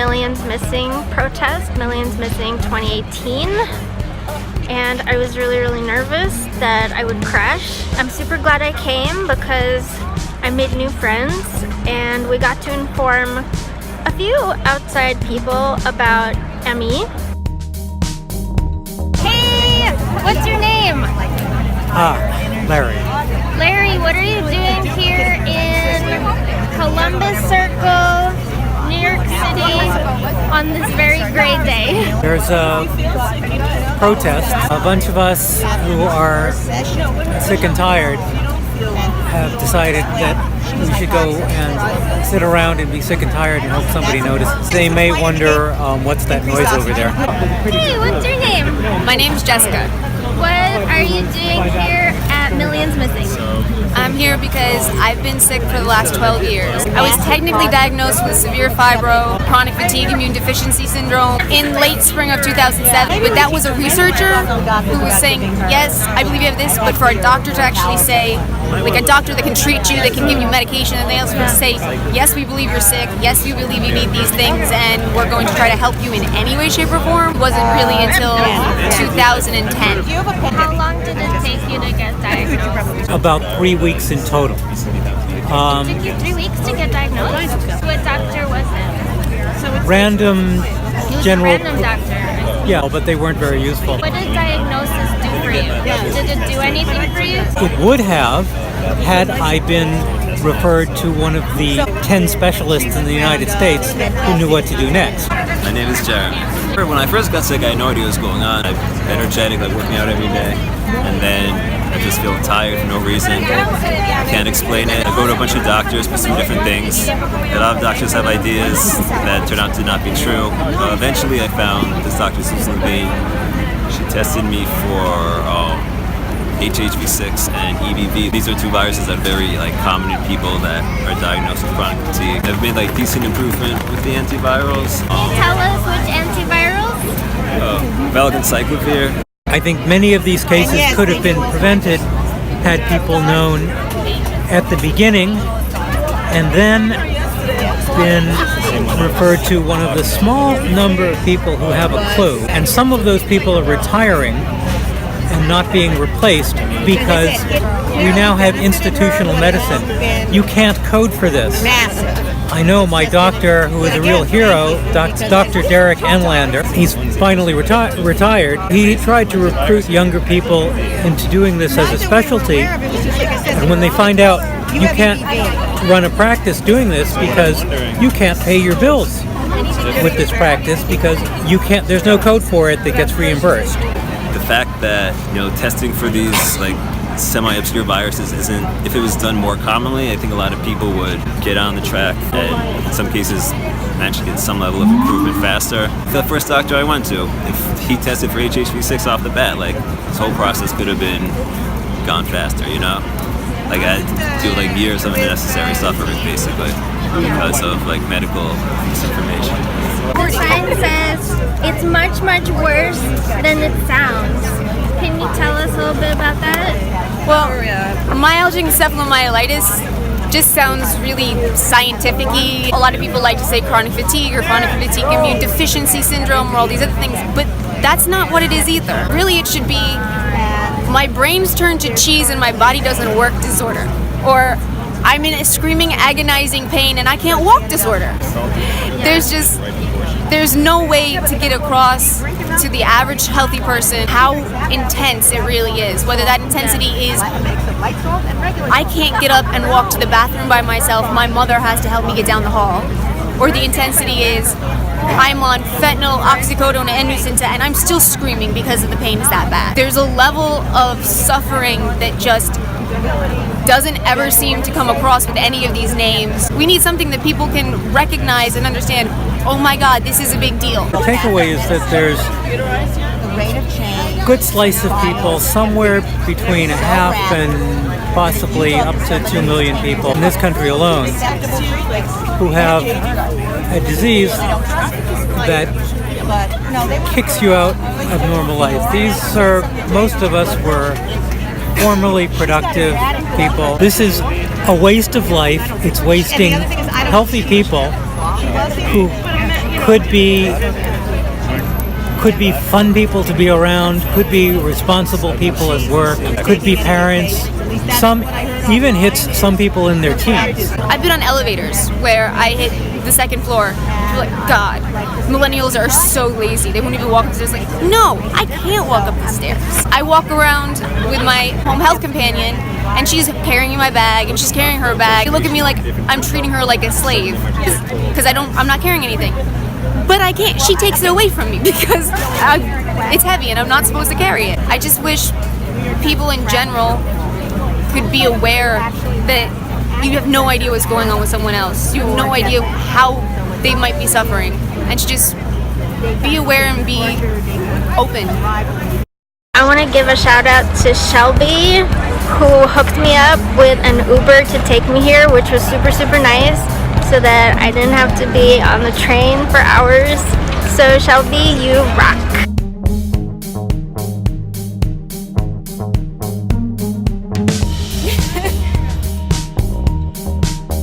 Millions Missing protest, Millions Missing 2018, and I was really nervous that I would crash. I'm super glad I came because I made new friends and we got to inform a few outside people about ME. Hey, what's your name? Larry. Larry, what are you doing here in Columbus Circle, New York City on this very gray day? There's a protest. A bunch of us who are sick and tired have decided that we should go and sit around and be sick and tired and hope somebody notices. They may wonder, what's that noise over there? Hey, what's your name? My name's Jessica. What are you doing here at Millions Missing? I'm here because I've been sick for the last 12 years. I was technically diagnosed with severe fibro, chronic fatigue immune deficiency syndrome in late spring of 2007, but that was a researcher who was saying, yes, I believe you have this, but for a doctor to actually say, like a doctor that can treat you, that can give you medication, and they also say, yes, we believe you're sick, yes, we believe you need these things, and we're going to try to help you in any way, shape, or form, wasn't really until 2010. How long did it take you to get diagnosed? About 3 weeks in total. It took you 3 weeks to get diagnosed? What doctor was it? Random He was general. a random doctor. Yeah, but they weren't very useful. What did diagnosis do for you? Did it do anything for you? It would have had I been referred to one of the 10 specialists in the United States who knew what to do next. My name is Jeremy. When I first got sick, I had no idea what was going on. I'm energetic, like working out every day, and then I just feel tired for no reason. Can't explain it. I go to a bunch of doctors for some different things. A lot of doctors have ideas that turn out to not be true. Eventually I found this Dr. Susan Levine. She tested me for HHV6 and EBV. These are two viruses that are very common in people that are diagnosed with chronic fatigue. I've made decent improvement with the antivirals. Can you tell us which antivirals? Myalgic. I think many of these cases could have been prevented had people known at the beginning and then been referred to one of the small number of people who have a clue. And some of those people are retiring and not being replaced because we now have institutional medicine. You can't code for this. I know my doctor, who is a real hero, Dr. Derek Enlander, he's finally retired. He tried to recruit younger people into doing this as a specialty, and when they find out you can't run a practice doing this because you can't pay your bills with this practice because there's no code for it that gets reimbursed. The fact that testing for these semi-obscure viruses isn't, if it was done more commonly, I think a lot of people would get on the track and in some cases manage to get some level of improvement faster. The first doctor I went to, if he tested for HHV6 off the bat, this whole process could have been gone faster, I had to do years of unnecessary suffering basically because of medical misinformation. The sign says it's much worse than it sounds. Can you tell us a little bit about that? Well, myalgic encephalomyelitis just sounds really scientific-y. A lot of people like to say chronic fatigue or chronic fatigue immune deficiency syndrome or all these other things, but that's not what it is either. Really, it should be my brain's turned to cheese and my body doesn't work disorder. Or I'm in a screaming, agonizing pain and I can't walk disorder. There's no way to get across to the average healthy person how intense it really is. Whether that intensity is I can't get up and walk to the bathroom by myself, my mother has to help me get down the hall. Or the intensity is I'm on fentanyl, oxycodone, and Nucynta, and I'm still screaming because the pain is that bad. There's a level of suffering that just doesn't ever seem to come across with any of these names. We need something that people can recognize and understand, oh my God, this is a big deal. The takeaway is that there's a good slice of people, somewhere between a half and possibly up to 2 million people in this country alone, who have a disease that kicks you out of normal life. Most of us were formerly productive people. This is a waste of life. It's wasting healthy people who could be fun people to be around, could be responsible people at work, could be parents. Some even hits some people in their teens. I've been on elevators where I hit the second floor. You're like, God, millennials are so lazy. They won't even walk up the stairs. Like, no, I can't walk up the stairs. I walk around with my home health companion, and she's carrying my bag, and she's carrying her bag. They look at me like I'm treating her like a slave because I'm not carrying anything. But I can't. She takes it away from me because it's heavy and I'm not supposed to carry it. I just wish people in general could be aware that you have no idea what's going on with someone else. You have no idea how they might be suffering. And to just be aware and be open. I want to give a shout out to Shelby, who hooked me up with an Uber to take me here, which was super, super nice, so that I didn't have to be on the train for hours. So Shelby, you rock.